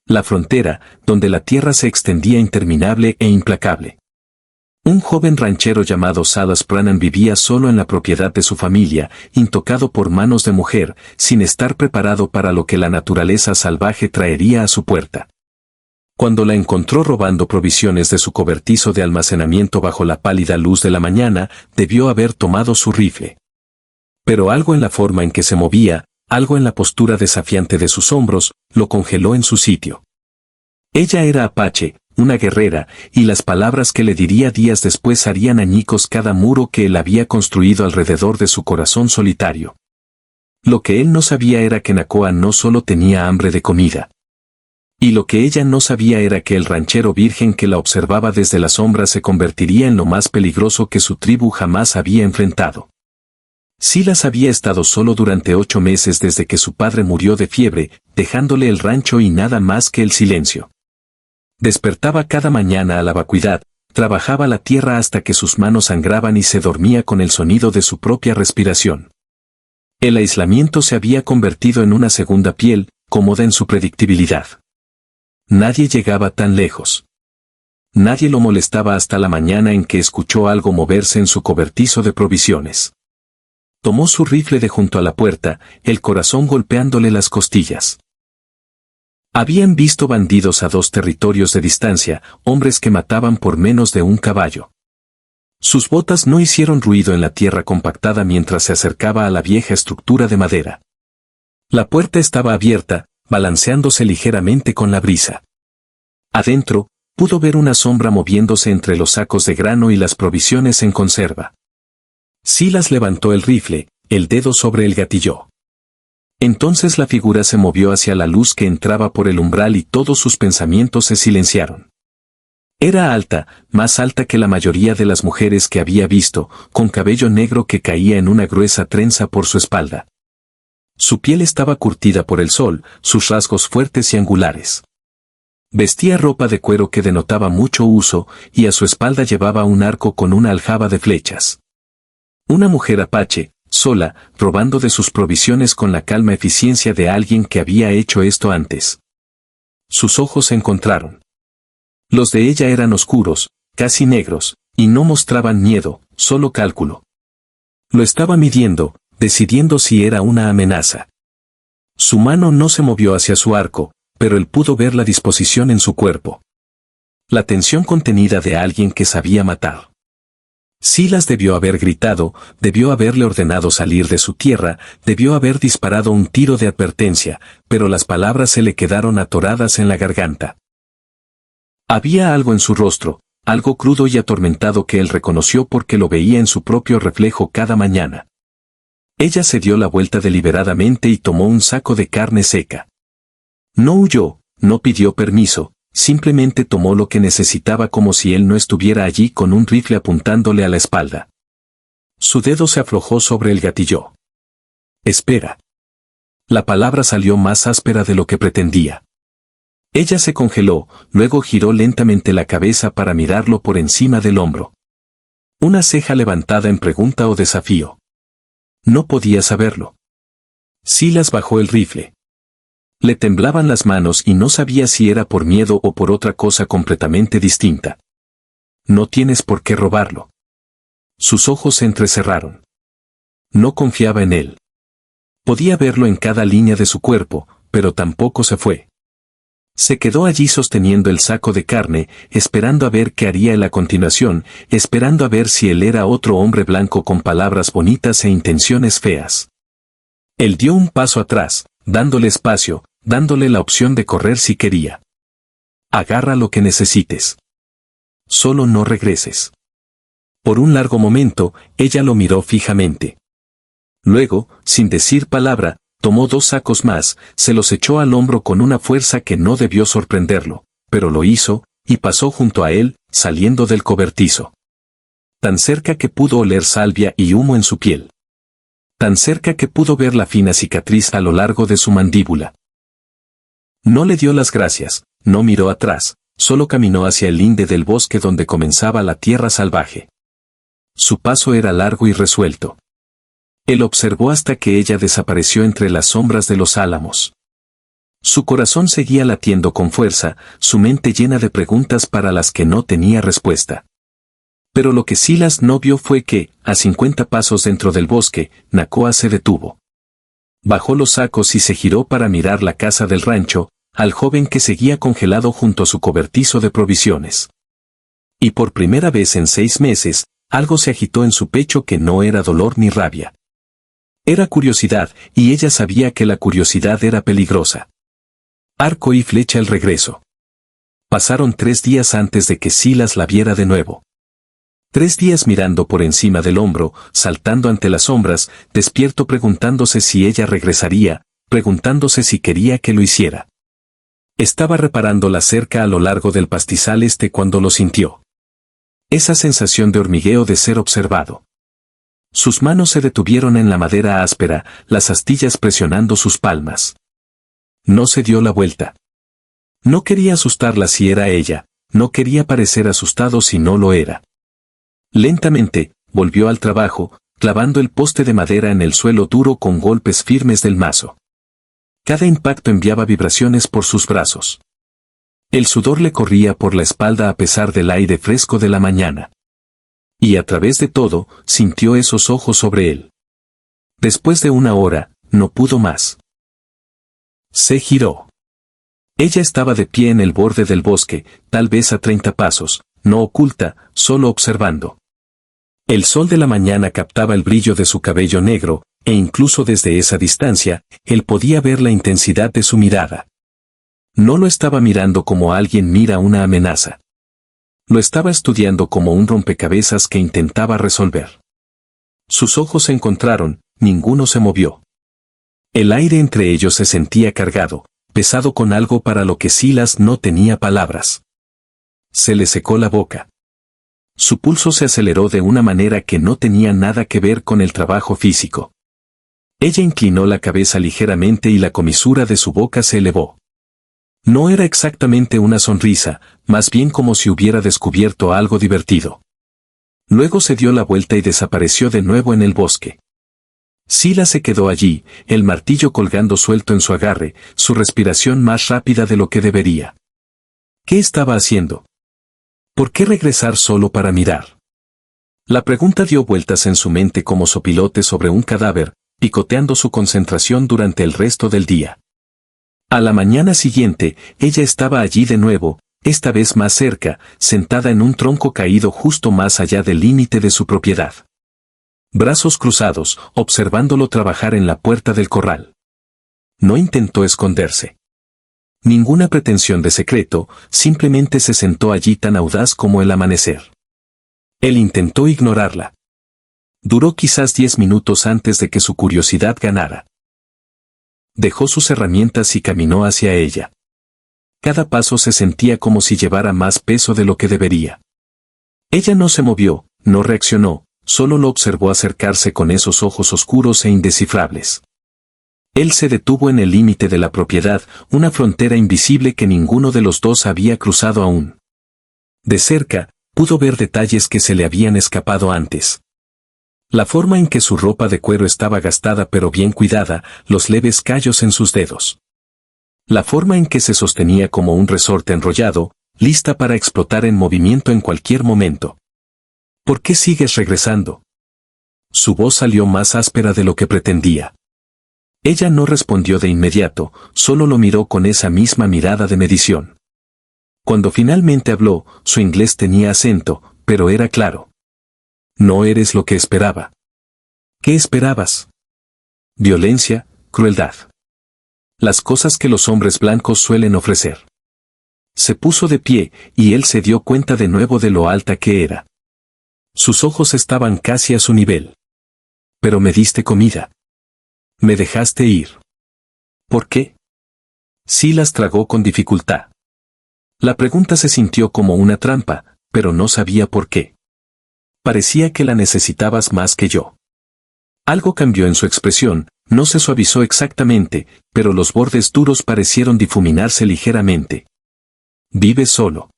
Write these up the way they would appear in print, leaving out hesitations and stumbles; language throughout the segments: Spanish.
La frontera, donde la tierra se extendía interminable e implacable. Un joven ranchero llamado Salas Brannan vivía solo en la propiedad de su familia, intocado por manos de mujer, sin estar preparado para lo que la naturaleza salvaje traería a su puerta. Cuando la encontró robando provisiones de su cobertizo de almacenamiento bajo la pálida luz de la mañana, debió haber tomado su rifle. Pero algo en la forma en que se movía, algo en la postura desafiante de sus hombros, lo congeló en su sitio. Ella era apache, una guerrera, y las palabras que le diría días después harían añicos cada muro que él había construido alrededor de su corazón solitario. Lo que él no sabía era que Nakoa no solo tenía hambre de comida. Y lo que ella no sabía era que el ranchero virgen que la observaba desde la sombra se convertiría en lo más peligroso que su tribu jamás había enfrentado. Silas había estado solo durante 8 meses desde que su padre murió de fiebre, dejándole el rancho y nada más que el silencio. Despertaba cada mañana a la vacuidad, trabajaba la tierra hasta que sus manos sangraban y se dormía con el sonido de su propia respiración. El aislamiento se había convertido en una segunda piel, cómoda en su predictibilidad. Nadie llegaba tan lejos. Nadie lo molestaba hasta la mañana en que escuchó algo moverse en su cobertizo de provisiones. Tomó su rifle de junto a la puerta, el corazón golpeándole las costillas. Habían visto bandidos a 2 territorios de distancia, hombres que mataban por menos de un caballo. Sus botas no hicieron ruido en la tierra compactada mientras se acercaba a la vieja estructura de madera. La puerta estaba abierta, balanceándose ligeramente con la brisa. Adentro, pudo ver una sombra moviéndose entre los sacos de grano y las provisiones en conserva. Silas levantó el rifle, el dedo sobre el gatillo. Entonces la figura se movió hacia la luz que entraba por el umbral y todos sus pensamientos se silenciaron. Era alta, más alta que la mayoría de las mujeres que había visto, con cabello negro que caía en una gruesa trenza por su espalda. Su piel estaba curtida por el sol, sus rasgos fuertes y angulares. Vestía ropa de cuero que denotaba mucho uso, y a su espalda llevaba un arco con una aljaba de flechas. Una mujer apache, sola, robando de sus provisiones con la calma eficiencia de alguien que había hecho esto antes. Sus ojos se encontraron. Los de ella eran oscuros, casi negros, y no mostraban miedo, solo cálculo. Lo estaba midiendo, decidiendo si era una amenaza. Su mano no se movió hacia su arco, pero él pudo ver la disposición en su cuerpo. La tensión contenida de alguien que sabía matar. Silas debió haber gritado, debió haberle ordenado salir de su tierra, debió haber disparado un tiro de advertencia, pero las palabras se le quedaron atoradas en la garganta. Había algo en su rostro, algo crudo y atormentado que él reconoció porque lo veía en su propio reflejo cada mañana. Ella se dio la vuelta deliberadamente y tomó un saco de carne seca. No huyó, no pidió permiso, simplemente tomó lo que necesitaba como si él no estuviera allí con un rifle apuntándole a la espalda. Su dedo se aflojó sobre el gatillo. Espera. La palabra salió más áspera de lo que pretendía. Ella se congeló, luego giró lentamente la cabeza para mirarlo por encima del hombro. Una ceja levantada en pregunta o desafío. No podía saberlo. Silas bajó el rifle. Le temblaban las manos y no sabía si era por miedo o por otra cosa completamente distinta. No tienes por qué robarlo. Sus ojos se entrecerraron. No confiaba en él. Podía verlo en cada línea de su cuerpo, pero tampoco se fue. Se quedó allí sosteniendo el saco de carne, esperando a ver qué haría él a continuación, esperando a ver si él era otro hombre blanco con palabras bonitas e intenciones feas. Él dio un paso atrás, dándole espacio, dándole la opción de correr si quería. Agarra lo que necesites. Solo no regreses. Por un largo momento, ella lo miró fijamente. Luego, sin decir palabra, tomó 2 sacos más, se los echó al hombro con una fuerza que no debió sorprenderlo, pero lo hizo, y pasó junto a él, saliendo del cobertizo. Tan cerca que pudo oler salvia y humo en su piel. Tan cerca que pudo ver la fina cicatriz a lo largo de su mandíbula. No le dio las gracias, no miró atrás, solo caminó hacia el linde del bosque donde comenzaba la tierra salvaje. Su paso era largo y resuelto. Él observó hasta que ella desapareció entre las sombras de los álamos. Su corazón seguía latiendo con fuerza, su mente llena de preguntas para las que no tenía respuesta. Pero lo que Silas no vio fue que, a 50 pasos dentro del bosque, Nakoa se detuvo. Bajó los sacos y se giró para mirar la casa del rancho, al joven que seguía congelado junto a su cobertizo de provisiones. Y por primera vez en 6 meses, algo se agitó en su pecho que no era dolor ni rabia. Era curiosidad, y ella sabía que la curiosidad era peligrosa. Arco y flecha el regreso. Pasaron 3 días antes de que Silas la viera de nuevo. 3 días mirando por encima del hombro, saltando ante las sombras, despierto preguntándose si ella regresaría, preguntándose si quería que lo hiciera. Estaba reparando la cerca a lo largo del pastizal cuando lo sintió. Esa sensación de hormigueo de ser observado. Sus manos se detuvieron en la madera áspera, las astillas presionando sus palmas. No se dio la vuelta. No quería asustarla si era ella, no quería parecer asustado si no lo era. Lentamente, volvió al trabajo, clavando el poste de madera en el suelo duro con golpes firmes del mazo. Cada impacto enviaba vibraciones por sus brazos. El sudor le corría por la espalda a pesar del aire fresco de la mañana. Y a través de todo, sintió esos ojos sobre él. Después de 1 hora, no pudo más. Se giró. Ella estaba de pie en el borde del bosque, tal vez a 30 pasos, no oculta, solo observando. El sol de la mañana captaba el brillo de su cabello negro, e incluso desde esa distancia, él podía ver la intensidad de su mirada. No lo estaba mirando como alguien mira una amenaza. Lo estaba estudiando como un rompecabezas que intentaba resolver. Sus ojos se encontraron, ninguno se movió. El aire entre ellos se sentía cargado, pesado con algo para lo que Silas no tenía palabras. Se le secó la boca. Su pulso se aceleró de una manera que no tenía nada que ver con el trabajo físico. Ella inclinó la cabeza ligeramente y la comisura de su boca se elevó. No era exactamente una sonrisa, más bien como si hubiera descubierto algo divertido. Luego se dio la vuelta y desapareció de nuevo en el bosque. Silas se quedó allí, el martillo colgando suelto en su agarre, su respiración más rápida de lo que debería. ¿Qué estaba haciendo? ¿Por qué regresar solo para mirar? La pregunta dio vueltas en su mente como sopilote sobre un cadáver, picoteando su concentración durante el resto del día. A la mañana siguiente, ella estaba allí de nuevo, esta vez más cerca, sentada en un tronco caído justo más allá del límite de su propiedad. Brazos cruzados, observándolo trabajar en la puerta del corral. No intentó esconderse. Ninguna pretensión de secreto, simplemente se sentó allí tan audaz como el amanecer. Él intentó ignorarla. Duró quizás 10 minutos antes de que su curiosidad ganara. Dejó sus herramientas y caminó hacia ella. Cada paso se sentía como si llevara más peso de lo que debería. Ella no se movió, no reaccionó, solo lo observó acercarse con esos ojos oscuros e indescifrables. Él se detuvo en el límite de la propiedad, una frontera invisible que ninguno de los dos había cruzado aún. De cerca, pudo ver detalles que se le habían escapado antes. La forma en que su ropa de cuero estaba gastada pero bien cuidada, los leves callos en sus dedos. La forma en que se sostenía como un resorte enrollado, lista para explotar en movimiento en cualquier momento. ¿Por qué sigues regresando? Su voz salió más áspera de lo que pretendía. Ella no respondió de inmediato, solo lo miró con esa misma mirada de medición. Cuando finalmente habló, su inglés tenía acento, pero era claro. No eres lo que esperaba. ¿Qué esperabas? Violencia, crueldad. Las cosas que los hombres blancos suelen ofrecer. Se puso de pie, y él se dio cuenta de nuevo de lo alta que era. Sus ojos estaban casi a su nivel. Pero me diste comida. Me dejaste ir. ¿Por qué? Silas tragó con dificultad. La pregunta se sintió como una trampa, pero no sabía por qué. Parecía que la necesitabas más que yo. Algo cambió en su expresión, no se suavizó exactamente, pero los bordes duros parecieron difuminarse ligeramente. ¿Vives solo?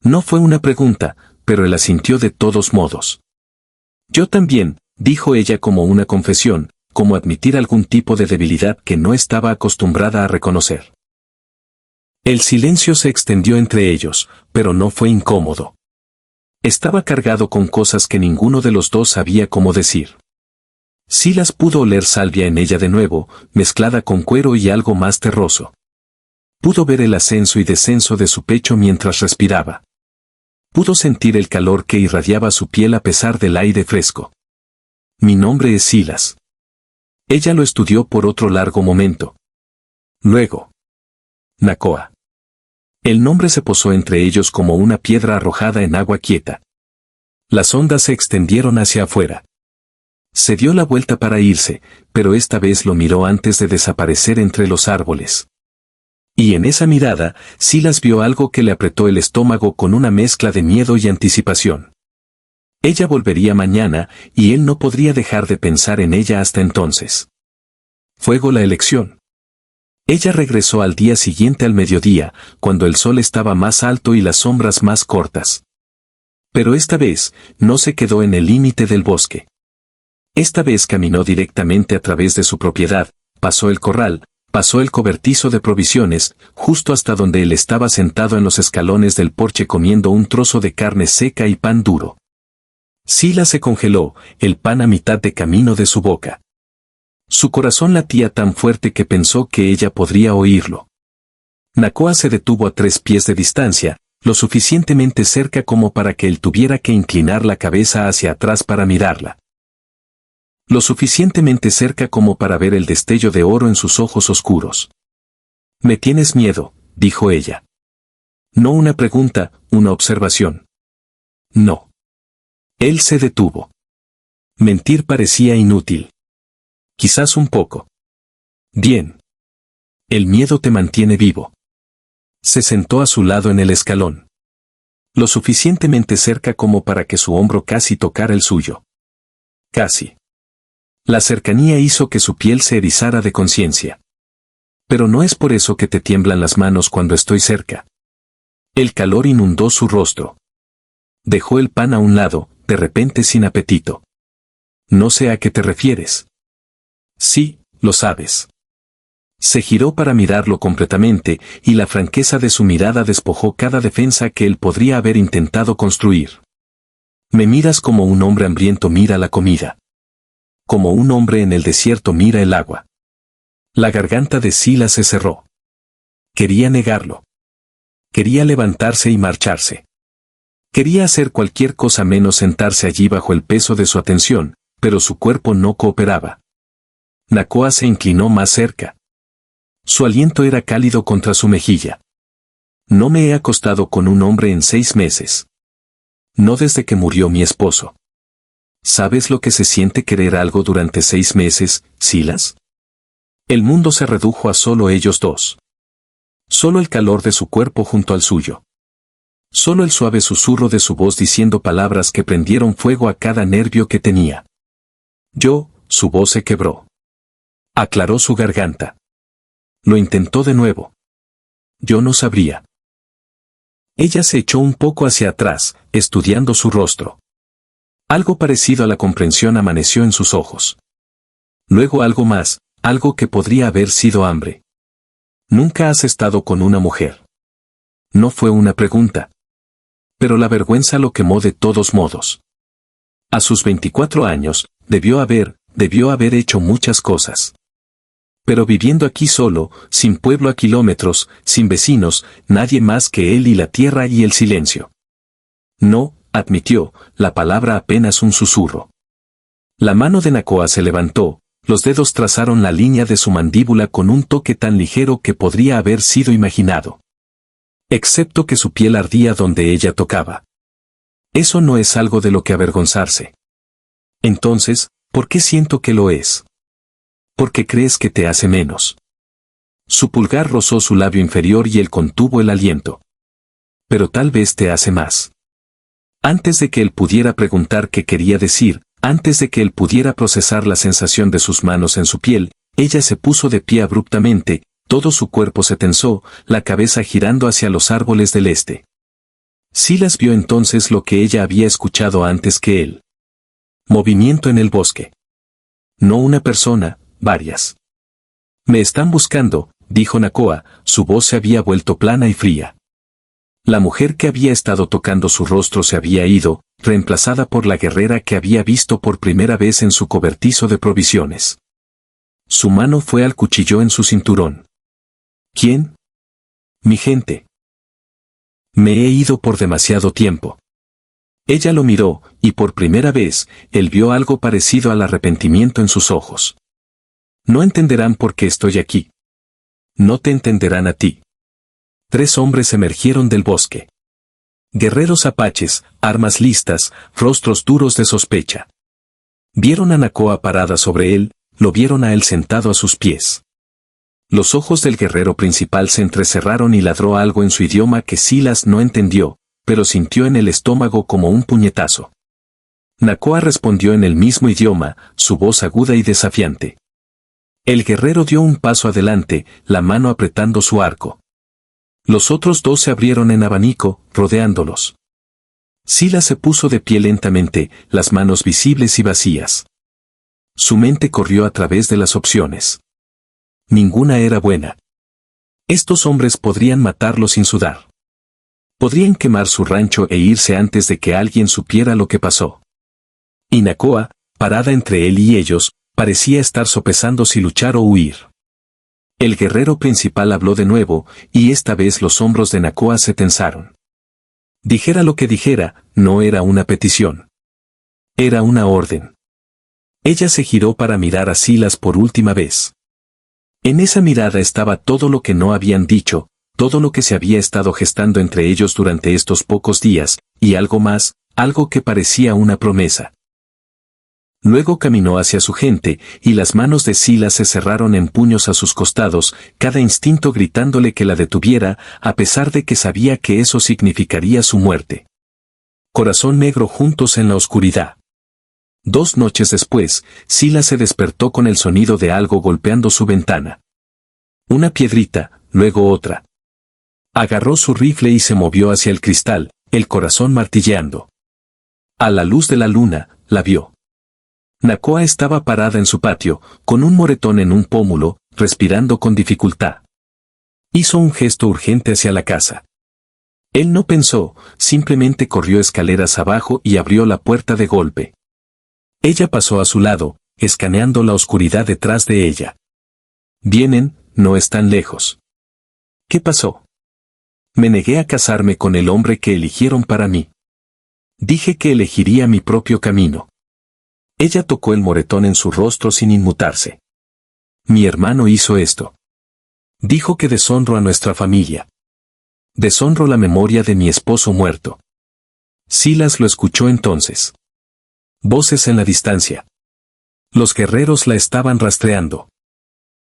No fue una pregunta, pero él asintió de todos modos. Yo también, dijo ella como una confesión, como admitir algún tipo de debilidad que no estaba acostumbrada a reconocer. El silencio se extendió entre ellos, pero no fue incómodo. Estaba cargado con cosas que ninguno de los dos sabía cómo decir. Silas pudo oler salvia en ella de nuevo, mezclada con cuero y algo más terroso. Pudo ver el ascenso y descenso de su pecho mientras respiraba. Pudo sentir el calor que irradiaba su piel a pesar del aire fresco. Mi nombre es Silas. Ella lo estudió por otro largo momento. Luego. Nakoa. El nombre se posó entre ellos como una piedra arrojada en agua quieta. Las ondas se extendieron hacia afuera. Se dio la vuelta para irse, pero esta vez lo miró antes de desaparecer entre los árboles. Y en esa mirada, Silas vio algo que le apretó el estómago con una mezcla de miedo y anticipación. Ella volvería mañana, y él no podría dejar de pensar en ella hasta entonces. Fuego la elección. Ella regresó al día siguiente al mediodía, cuando el sol estaba más alto y las sombras más cortas. Pero esta vez, no se quedó en el límite del bosque. Esta vez caminó directamente a través de su propiedad, pasó el corral, pasó el cobertizo de provisiones, justo hasta donde él estaba sentado en los escalones del porche comiendo un trozo de carne seca y pan duro. Silas se congeló, el pan a mitad de camino de su boca. Su corazón latía tan fuerte que pensó que ella podría oírlo. Nakoa se detuvo a 3 pies de distancia, lo suficientemente cerca como para que él tuviera que inclinar la cabeza hacia atrás para mirarla. Lo suficientemente cerca como para ver el destello de oro en sus ojos oscuros. «Me tienes miedo», dijo ella. No una pregunta, una observación. No. Él se detuvo. Mentir parecía inútil. Quizás un poco. Bien. El miedo te mantiene vivo. Se sentó a su lado en el escalón. Lo suficientemente cerca como para que su hombro casi tocara el suyo. Casi. La cercanía hizo que su piel se erizara de conciencia. Pero no es por eso que te tiemblan las manos cuando estoy cerca. El calor inundó su rostro. Dejó el pan a un lado, de repente sin apetito. No sé a qué te refieres. Sí, lo sabes. Se giró para mirarlo completamente, y la franqueza de su mirada despojó cada defensa que él podría haber intentado construir. Me miras como un hombre hambriento mira la comida. Como un hombre en el desierto mira el agua. La garganta de Silas se cerró. Quería negarlo. Quería levantarse y marcharse. Quería hacer cualquier cosa menos sentarse allí bajo el peso de su atención, pero su cuerpo no cooperaba. Nakoa se inclinó más cerca. Su aliento era cálido contra su mejilla. No me he acostado con un hombre en 6 meses. No desde que murió mi esposo. ¿Sabes lo que se siente querer algo durante 6 meses, Silas? El mundo se redujo a solo ellos dos. Solo el calor de su cuerpo junto al suyo. Solo el suave susurro de su voz diciendo palabras que prendieron fuego a cada nervio que tenía. Su voz se quebró. Aclaró su garganta. Lo intentó de nuevo. Yo no sabría. Ella se echó un poco hacia atrás, estudiando su rostro. Algo parecido a la comprensión amaneció en sus ojos. Luego algo más, algo que podría haber sido hambre. ¿Nunca has estado con una mujer? No fue una pregunta. Pero la vergüenza lo quemó de todos modos. A sus 24 años, debió haber hecho muchas cosas. Pero viviendo aquí solo, sin pueblo a kilómetros, sin vecinos, nadie más que él y la tierra y el silencio. No, admitió, la palabra apenas un susurro. La mano de Nakoa se levantó, los dedos trazaron la línea de su mandíbula con un toque tan ligero que podría haber sido imaginado. Excepto que su piel ardía donde ella tocaba. Eso no es algo de lo que avergonzarse. Entonces, ¿por qué siento que lo es? Porque crees que te hace menos. Su pulgar rozó su labio inferior y él contuvo el aliento. Pero tal vez te hace más. Antes de que él pudiera preguntar qué quería decir, antes de que él pudiera procesar la sensación de sus manos en su piel, ella se puso de pie abruptamente, todo su cuerpo se tensó, la cabeza girando hacia los árboles del este. Silas vio entonces lo que ella había escuchado antes que él. Movimiento en el bosque. No una persona, varias. Me están buscando, dijo Nakoa, su voz se había vuelto plana y fría. La mujer que había estado tocando su rostro se había ido, reemplazada por la guerrera que había visto por primera vez en su cobertizo de provisiones. Su mano fue al cuchillo en su cinturón. ¿Quién? Mi gente. Me he ido por demasiado tiempo. Ella lo miró, y por primera vez, él vio algo parecido al arrepentimiento en sus ojos. No entenderán por qué estoy aquí. No te entenderán a ti. 3 hombres emergieron del bosque. Guerreros apaches, armas listas, rostros duros de sospecha. Vieron a Nakoa parada sobre él, lo vieron a él sentado a sus pies. Los ojos del guerrero principal se entrecerraron y ladró algo en su idioma que Silas no entendió, pero sintió en el estómago como un puñetazo. Nakoa respondió en el mismo idioma, su voz aguda y desafiante. El guerrero dio un paso adelante, la mano apretando su arco. Los otros 2 se abrieron en abanico, rodeándolos. Silas se puso de pie lentamente, las manos visibles y vacías. Su mente corrió a través de las opciones. Ninguna era buena. Estos hombres podrían matarlo sin sudar. Podrían quemar su rancho e irse antes de que alguien supiera lo que pasó. Y Nakoa, parada entre él y ellos, parecía estar sopesando si luchar o huir. El guerrero principal habló de nuevo, y esta vez los hombros de Nakoa se tensaron. Dijera lo que dijera, no era una petición. Era una orden. Ella se giró para mirar a Silas por última vez. En esa mirada estaba todo lo que no habían dicho, todo lo que se había estado gestando entre ellos durante estos pocos días, y algo más, algo que parecía una promesa. Luego caminó hacia su gente, y las manos de Silas se cerraron en puños a sus costados, cada instinto gritándole que la detuviera, a pesar de que sabía que eso significaría su muerte. Corazón negro juntos en la oscuridad. 2 noches después, Silas se despertó con el sonido de algo golpeando su ventana. Una piedrita, luego otra. Agarró su rifle y se movió hacia el cristal, el corazón martilleando. A la luz de la luna, la vio. Nakoa estaba parada en su patio, con un moretón en un pómulo, respirando con dificultad. Hizo un gesto urgente hacia la casa. Él no pensó, simplemente corrió escaleras abajo y abrió la puerta de golpe. Ella pasó a su lado, escaneando la oscuridad detrás de ella. Vienen, no están lejos. ¿Qué pasó? Me negué a casarme con el hombre que eligieron para mí. Dije que elegiría mi propio camino. Ella tocó el moretón en su rostro sin inmutarse. Mi hermano hizo esto. Dijo que deshonro a nuestra familia. Deshonro la memoria de mi esposo muerto. Silas lo escuchó entonces. Voces en la distancia. Los guerreros la estaban rastreando.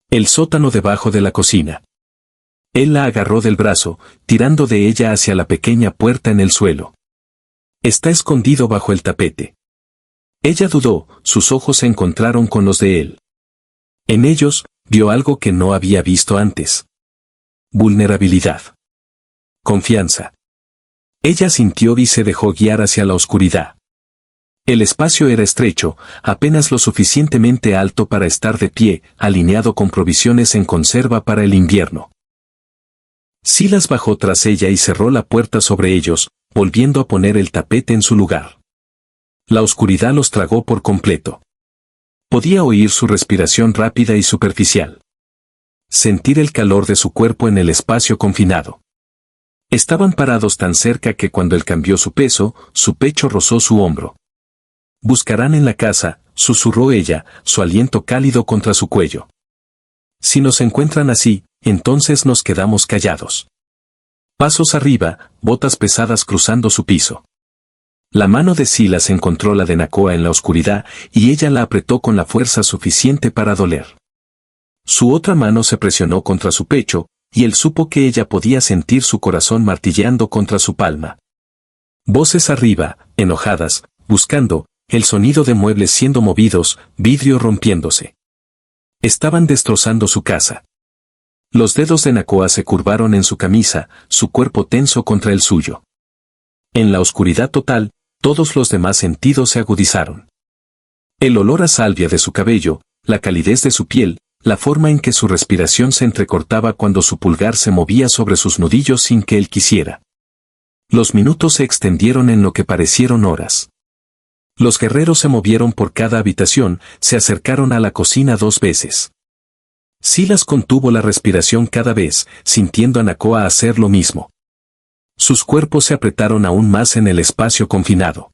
El sótano debajo de la cocina. Él la agarró del brazo, tirando de ella hacia la pequeña puerta en el suelo. Está escondido bajo el tapete. Ella dudó, sus ojos se encontraron con los de él. En ellos, vio algo que no había visto antes. Vulnerabilidad. Confianza. Ella sintió y se dejó guiar hacia la oscuridad. El espacio era estrecho, apenas lo suficientemente alto para estar de pie, alineado con provisiones en conserva para el invierno. Silas bajó tras ella y cerró la puerta sobre ellos, volviendo a poner el tapete en su lugar. La oscuridad los tragó por completo. Podía oír su respiración rápida y superficial. Sentir el calor de su cuerpo en el espacio confinado. Estaban parados tan cerca que cuando él cambió su peso, su pecho rozó su hombro. Buscarán en la casa, susurró ella, su aliento cálido contra su cuello. Si nos encuentran así, entonces nos quedamos callados. Pasos arriba, botas pesadas cruzando su piso. La mano de Silas encontró la de Nakoa en la oscuridad, y ella la apretó con la fuerza suficiente para doler. Su otra mano se presionó contra su pecho, y él supo que ella podía sentir su corazón martilleando contra su palma. Voces arriba, enojadas, buscando, el sonido de muebles siendo movidos, vidrio rompiéndose. Estaban destrozando su casa. Los dedos de Nakoa se curvaron en su camisa, su cuerpo tenso contra el suyo. En la oscuridad total, todos los demás sentidos se agudizaron. El olor a salvia de su cabello, la calidez de su piel, la forma en que su respiración se entrecortaba cuando su pulgar se movía sobre sus nudillos sin que él quisiera. Los minutos se extendieron en lo que parecieron horas. Los guerreros se movieron por cada habitación, se acercaron a la cocina 2 veces. Silas contuvo la respiración cada vez, sintiendo a Nakoa hacer lo mismo. Sus cuerpos se apretaron aún más en el espacio confinado.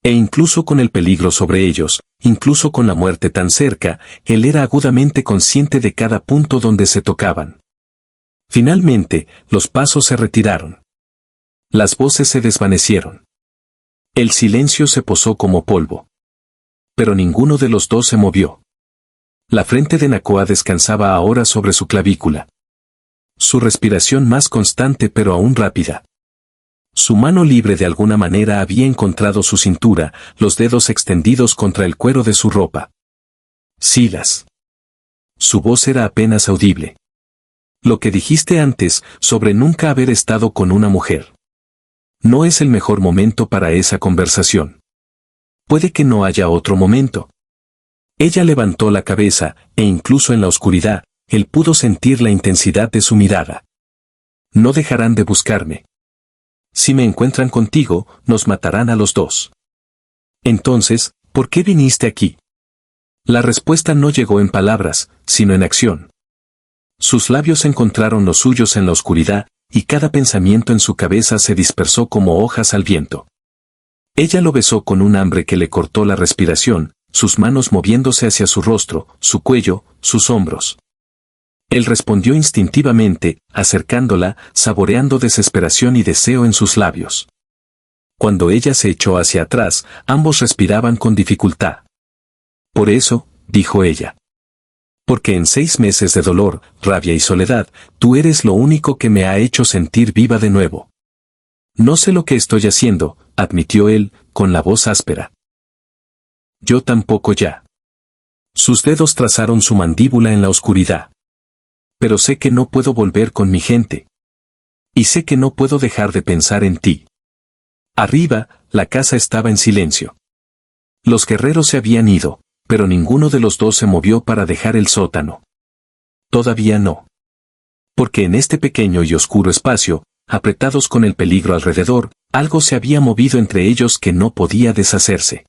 E incluso con el peligro sobre ellos, incluso con la muerte tan cerca, él era agudamente consciente de cada punto donde se tocaban. Finalmente, los pasos se retiraron. Las voces se desvanecieron. El silencio se posó como polvo. Pero ninguno de los dos se movió. La frente de Nakoa descansaba ahora sobre su clavícula. Su respiración más constante pero aún rápida. Su mano libre de alguna manera había encontrado su cintura, los dedos extendidos contra el cuero de su ropa. Silas. Su voz era apenas audible. Lo que dijiste antes, sobre nunca haber estado con una mujer. No es el mejor momento para esa conversación. Puede que no haya otro momento. Ella levantó la cabeza, e incluso en la oscuridad, él pudo sentir la intensidad de su mirada. No dejarán de buscarme. Si me encuentran contigo, nos matarán a los dos. Entonces, ¿por qué viniste aquí? La respuesta no llegó en palabras, sino en acción. Sus labios encontraron los suyos en la oscuridad, y cada pensamiento en su cabeza se dispersó como hojas al viento. Ella lo besó con un hambre que le cortó la respiración, sus manos moviéndose hacia su rostro, su cuello, sus hombros. Él respondió instintivamente, acercándola, saboreando desesperación y deseo en sus labios. Cuando ella se echó hacia atrás, ambos respiraban con dificultad. Por eso, dijo ella. Porque en 6 meses de dolor, rabia y soledad, tú eres lo único que me ha hecho sentir viva de nuevo. No sé lo que estoy haciendo, admitió él, con la voz áspera. Yo tampoco ya. Sus dedos trazaron su mandíbula en la oscuridad. Pero sé que no puedo volver con mi gente. Y sé que no puedo dejar de pensar en ti. Arriba, la casa estaba en silencio. Los guerreros se habían ido, pero ninguno de los dos se movió para dejar el sótano. Todavía no. Porque en este pequeño y oscuro espacio, apretados con el peligro alrededor, algo se había movido entre ellos que no podía deshacerse.